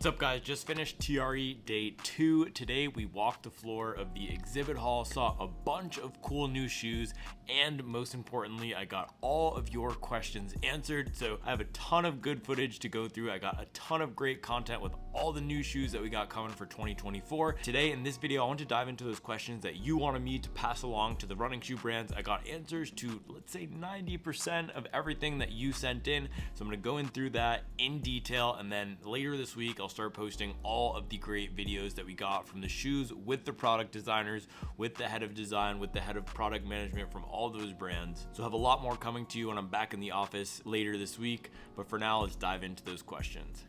What's up guys, just finished TRE day 2. Today we walked the floor of the exhibit hall, saw a bunch of cool new shoes, and most importantly, I got all of your questions answered. So I have a ton of good footage to go through. I got a ton of great content with all the new shoes that we got coming for 2024. Today in this video, I want to dive into those questions that you wanted me to pass along to the running shoe brands. I got answers to, let's say, 90% of everything that you sent in. So I'm gonna go in through that in detail, and then later this week, I'll start posting all of the great videos that we got from the shoes with the product designers, with the head of design, with the head of product management from all those brands. So I have a lot more coming to you when I'm back in the office later this week. But for now, let's dive into those questions.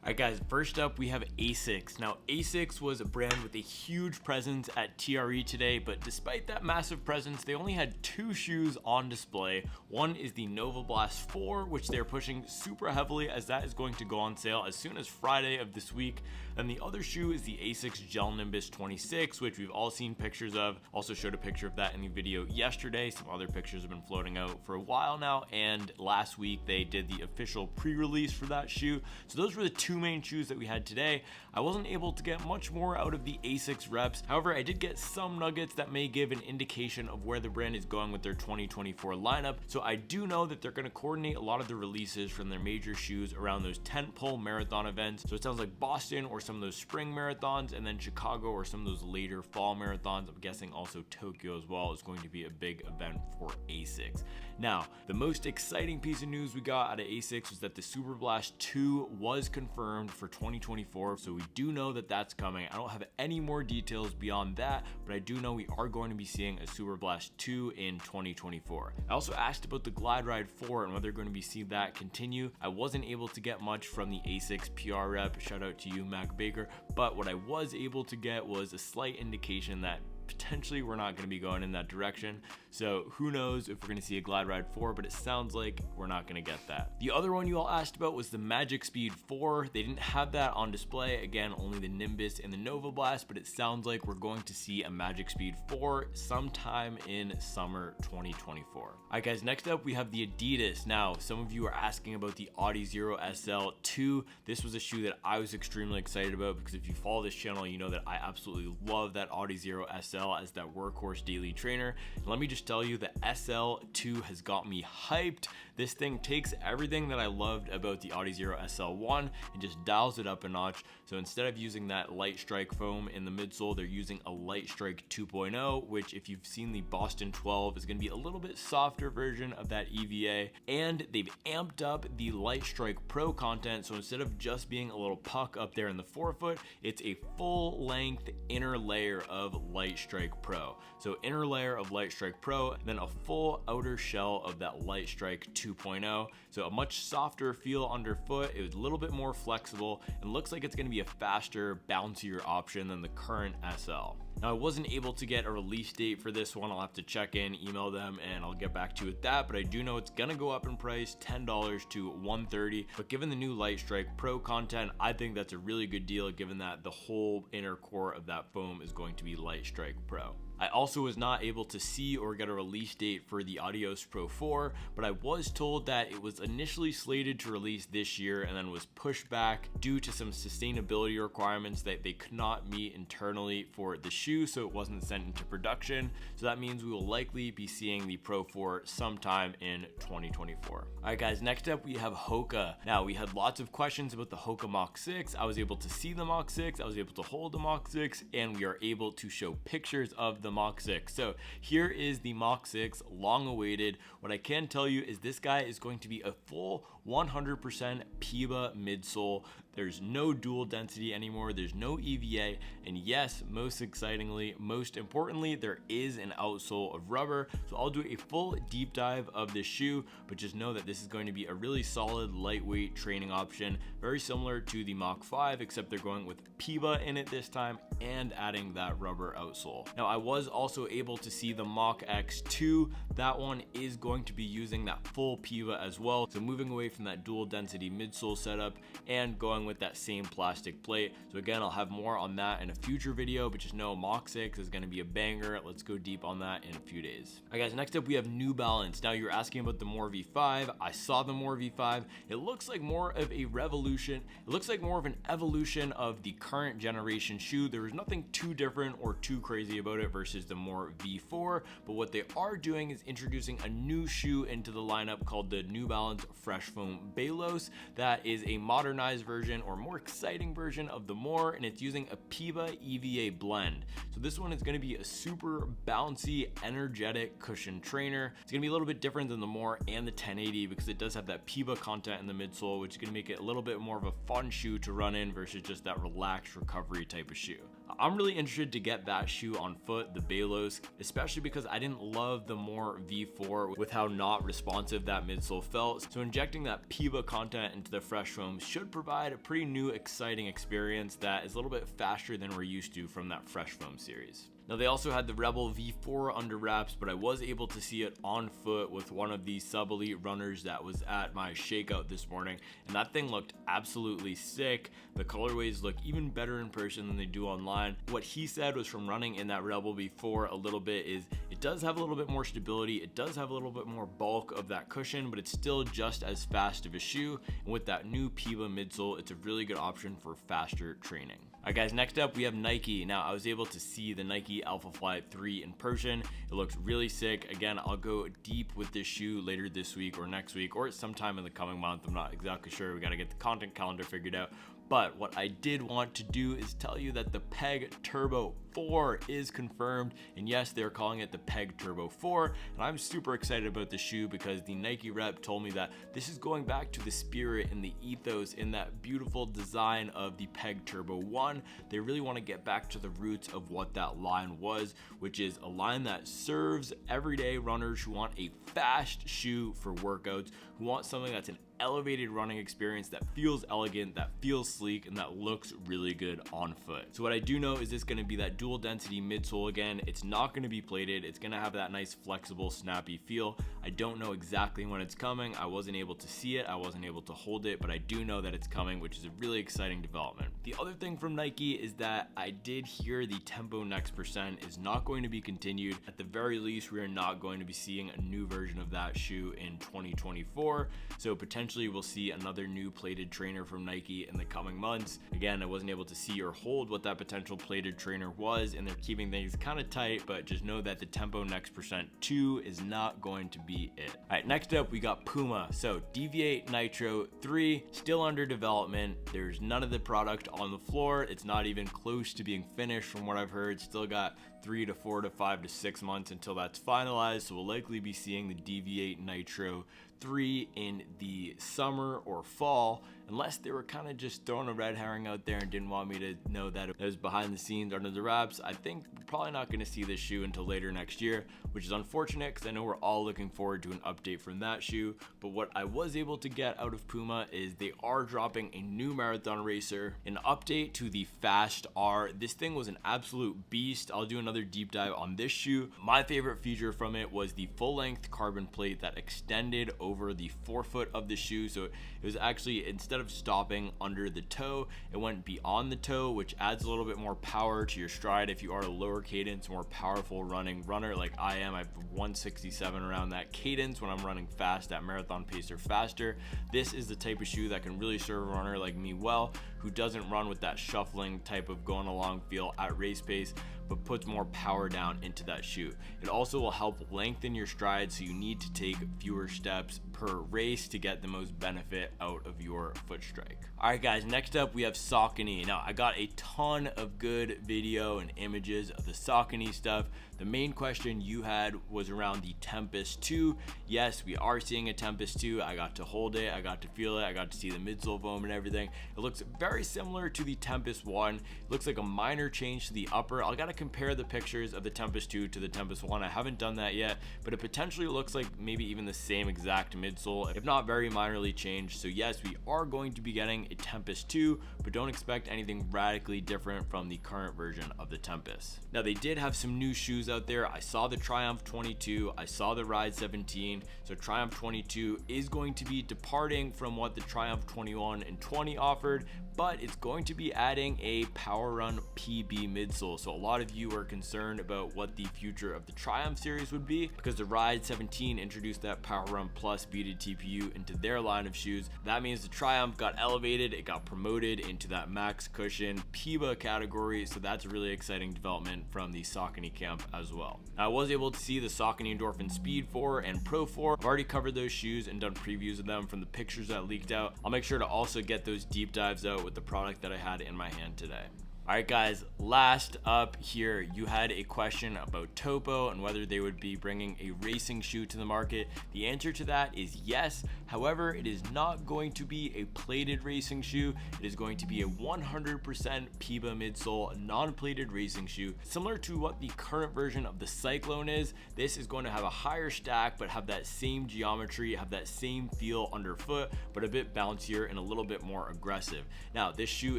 Alright guys, first up we have Asics. Now Asics was a brand with a huge presence at TRE today, but despite that massive presence, they only had 2 shoes on display. One is the Nova Blast 4, which they're pushing super heavily as that is going to go on sale as soon as Friday of this week. And the other shoe is the Asics Gel Nimbus 26, which we've all seen pictures of. Also showed a picture of that in the video yesterday. Some other pictures have been floating out for a while now, and last week they did the official pre-release for that shoe. So those were the 2 main shoes that we had today. I wasn't able to get much more out of the Asics reps. However, I did get some nuggets that may give an indication of where the brand is going with their 2024 lineup. So I do know that they're going to coordinate a lot of the releases from their major shoes around those tentpole marathon events. So it sounds like Boston or some of those spring marathons, and then Chicago or some of those later fall marathons. I'm guessing also Tokyo as well is going to be a big event for Asics. Now, the most exciting piece of news we got out of Asics was that the Super Blast 2 was confirmed for 2024. So we do know that that's coming. I don't have any more details beyond that, but I do know we are going to be seeing a Super Blast 2 in 2024. I also asked about the Glide Ride 4 and whether they're going to be seeing that continue. I wasn't able to get much from the Asics PR rep. Shout out to you, Mac Baker. But what I was able to get was a slight indication that potentially we're not going to be going in that direction. So who knows if we're going to see a Glide Ride 4, but it sounds like we're not going to get that. The other one you all asked about was the Magic Speed 4. They didn't have that on display. Again, only the Nimbus and the Nova Blast, but it sounds like we're going to see a Magic Speed 4 sometime in summer 2024. All right guys, next up we have the Adidas. Now, some of you are asking about the Adizero SL2. This was a shoe that I was extremely excited about because if you follow this channel, you know that I absolutely love that Adizero SL as that workhorse daily trainer. And let me just tell you, the SL2 has got me hyped. This thing takes everything that I loved about the Adizero SL1 and just dials it up a notch. So instead of using that light strike foam in the midsole, they're using a light strike 2.0, which if you've seen the Boston 12 is going to be a little bit softer version of that EVA. And they've amped up the Light Strike Pro content. So instead of just being a little puck up there in the forefoot, it's a full length inner layer of Light Strike Pro. So inner layer of Light Strike Pro, then a full outer shell of that Light Strike 2.0. So a much softer feel underfoot. It was a little bit more flexible and looks like it's going to be a faster, bouncier option than the current SL. Now I wasn't able to get a release date for this one. I'll have to check in, email them, and I'll get back to you with that. But I do know it's gonna go up in price, $10 to $130. But given the new Light Strike Pro content, I think that's a really good deal given that the whole inner core of that foam is going to be Light Strike Pro. I also was not able to see or get a release date for the Adios Pro 4, but I was told that it was initially slated to release this year and then was pushed back due to some sustainability requirements that they could not meet internally for the shoe, so it wasn't sent into production. So that means we will likely be seeing the Pro 4 sometime in 2024. All right guys, next up we have Hoka. Now we had lots of questions about the Hoka Mach 6. I was able to see the Mach 6, I was able to hold the Mach 6, and we are able to show pictures of the Mach 6. So here is the Mach 6, long awaited. What I can tell you is this guy is going to be a full 100% Puma midsole. There's no dual density anymore. There's no EVA. And yes, most excitingly, most importantly, there is an outsole of rubber. So I'll do a full deep dive of this shoe, but just know that this is going to be a really solid, lightweight training option, very similar to the Mach 5, except they're going with Puma in it this time and adding that rubber outsole. Now, I was also able to see the Mach X2. That one is going to be using that full Puma as well. So moving away from from that dual density midsole setup and going with that same plastic plate. So again, I'll have more on that in a future video, but just know Mach 6 is going to be a banger. Let's go deep on that in a few days. All right guys, next up we have New Balance. Now you're asking about the More V5. I saw the More V5. It looks like more of a revolution. It looks like more of an evolution of the current generation shoe. There was nothing too different or too crazy about it versus the More V4, but what they are doing is introducing a new shoe into the lineup called the New Balance Fresh Foam Balos. That is a modernized version or more exciting version of the More, and it's using a Puma EVA blend. So this one is going to be a super bouncy, energetic cushion trainer. It's going to be a little bit different than the More and the 1080 because it does have that Puma content in the midsole, which is going to make it a little bit more of a fun shoe to run in versus just that relaxed recovery type of shoe. I'm really interested to get that shoe on foot, the Balos, especially because I didn't love the More V4 with how not responsive that midsole felt. So injecting that Puma content into the Fresh Foam should provide a pretty new, exciting experience that is a little bit faster than we're used to from that Fresh Foam series. Now they also had the Rebel V4 under wraps, but I was able to see it on foot with one of the sub-elite runners that was at my shakeout this morning, and that thing looked absolutely sick. The colorways look even better in person than they do online. What he said was from running in that Rebel V4 a little bit is it does have a little bit more stability, it does have a little bit more bulk of that cushion, but it's still just as fast of a shoe, and with that new Puma midsole, it's a really good option for faster training. All right guys, next up we have Nike. Now I was able to see the Nike Alpha Fly 3 in person. It looks really sick. Again, I'll go deep with this shoe later this week or next week or sometime in the coming month. I'm not exactly sure. We got to get the content calendar figured out. But what I did want to do is tell you that the Peg Turbo 4 is confirmed. And yes, they're calling it the Peg Turbo 4. And I'm super excited about the shoe because the Nike rep told me that this is going back to the spirit and the ethos in that beautiful design of the Peg Turbo 1. They really want to get back to the roots of what that line was, which is a line that serves everyday runners who want a fast shoe for workouts, who want something that's an elevated running experience that feels elegant, that feels sleek, and that looks really good on foot. So what I do know is it's going to be that dual density midsole again. It's not going to be plated. It's going to have that nice flexible, snappy feel. I don't know exactly when it's coming. I wasn't able to see it. I wasn't able to hold it, but I do know that it's coming, which is a really exciting development. The other thing from Nike is that I did hear the Tempo Next Percent is not going to be continued. At the very least, we are not going to be seeing a new version of that shoe in 2024. So potentially we'll see another new plated trainer from Nike in the coming months. Again, I wasn't able to see or hold what that potential plated trainer was, and they're keeping things kind of tight, but just know that the Tempo Next Percent 2 is not going to be it. All right, next up we got Puma. So Deviate Nitro 3 still under development. There's none of the product on the floor. It's not even close to being finished from what I've heard. Still got 3 to 4 to 5 to 6 months until that's finalized, so we'll likely be seeing the Deviate Nitro 3 in the summer or fall, unless they were kind of just throwing a red herring out there and didn't want me to know that it was behind the scenes under the wraps. I think we're probably not going to see this shoe until later next year, which is unfortunate because I know we're all looking forward to an update from that shoe. But what I was able to get out of Puma is they are dropping a new marathon racer, an update to the Fast R. This thing was an absolute beast. I'll do another deep dive on this shoe. My favorite feature from it was the full-length carbon plate that extended over the forefoot of the shoe. So it was actually, instead of stopping under the toe, it went beyond the toe, which adds a little bit more power to your stride if you are a lower cadence, more powerful running runner like I am. I have 167 around that cadence when I'm running fast at marathon pace or faster. This is the type of shoe that can really serve a runner like me well, who doesn't run with that shuffling type of going along feel at race pace, but puts more power down into that shoe. It also will help lengthen your stride, so you need to take fewer steps per race to get the most benefit out of your foot strike. All right guys, next up we have Saucony. Now I got a ton of good video and images of the Saucony stuff. The main question you had was around the Tempest 2. Yes, we are seeing a Tempest 2. I got to hold it, I got to feel it, I got to see the midsole foam and everything. It looks very similar to the Tempest 1. It looks like a minor change to the upper. I gotta compare the pictures of the Tempest 2 to the Tempest 1. I haven't done that yet, but it potentially looks like maybe even the same exact midsole, if not very minorly changed. So yes, we are going to be getting a Tempest 2, but don't expect anything radically different from the current version of the Tempest. Now, they did have some new shoes out there. I saw the Triumph 22, I saw the Ride 17. So Triumph 22 is going to be departing from what the Triumph 21 and 20 offered, but it's going to be adding a Power Run PB midsole. So a lot of you are concerned about what the future of the Triumph series would be, because the Ride 17 introduced that Power Run Plus beaded TPU into their line of shoes. That means the Triumph got elevated, it got promoted into that max cushion Puma category. So that's a really exciting development from the Saucony camp as well. Now, I was able to see the Saucony Endorphin Speed 4 and Pro 4. I've already covered those shoes and done previews of them from the pictures that leaked out. I'll make sure to also get those deep dives out with the product that I had in my hand today. All right, guys, last up here, you had a question about Topo and whether they would be bringing a racing shoe to the market. The answer to that is yes. However, it is not going to be a plated racing shoe. It is going to be a 100% Puma midsole, non-plated racing shoe, similar to what the current version of the Cyclone is. This is going to have a higher stack, but have that same geometry, have that same feel underfoot, but a bit bouncier and a little bit more aggressive. Now, this shoe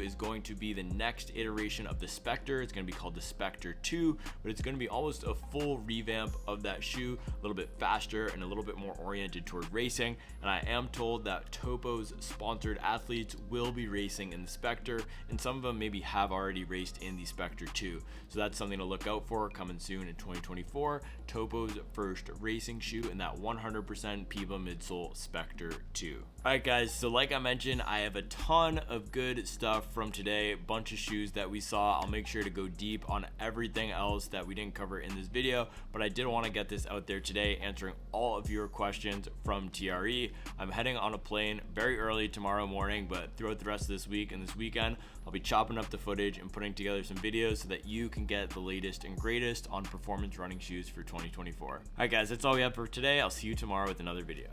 is going to be the next iteration of the Spectre. It's going to be called the Spectre 2, but it's going to be almost a full revamp of that shoe, a little bit faster and a little bit more oriented toward racing. And I am told that Topo's sponsored athletes will be racing in the Spectre, and some of them maybe have already raced in the Spectre 2. So that's something to look out for coming soon in 2024. Topo's first racing shoe in that 100% Puma midsole Spectre 2. All right, guys, so like I mentioned, I have a ton of good stuff from today, a bunch of shoes that we saw. I'll make sure to go deep on everything else that we didn't cover in this video, but I did want to get this out there today, answering all of your questions from TRE. I'm heading on a plane very early tomorrow morning, but throughout the rest of this week and this weekend, I'll be chopping up the footage and putting together some videos so that you can get the latest and greatest on performance running shoes for 2024. All right, guys, that's all we have for today. I'll see you tomorrow with another video.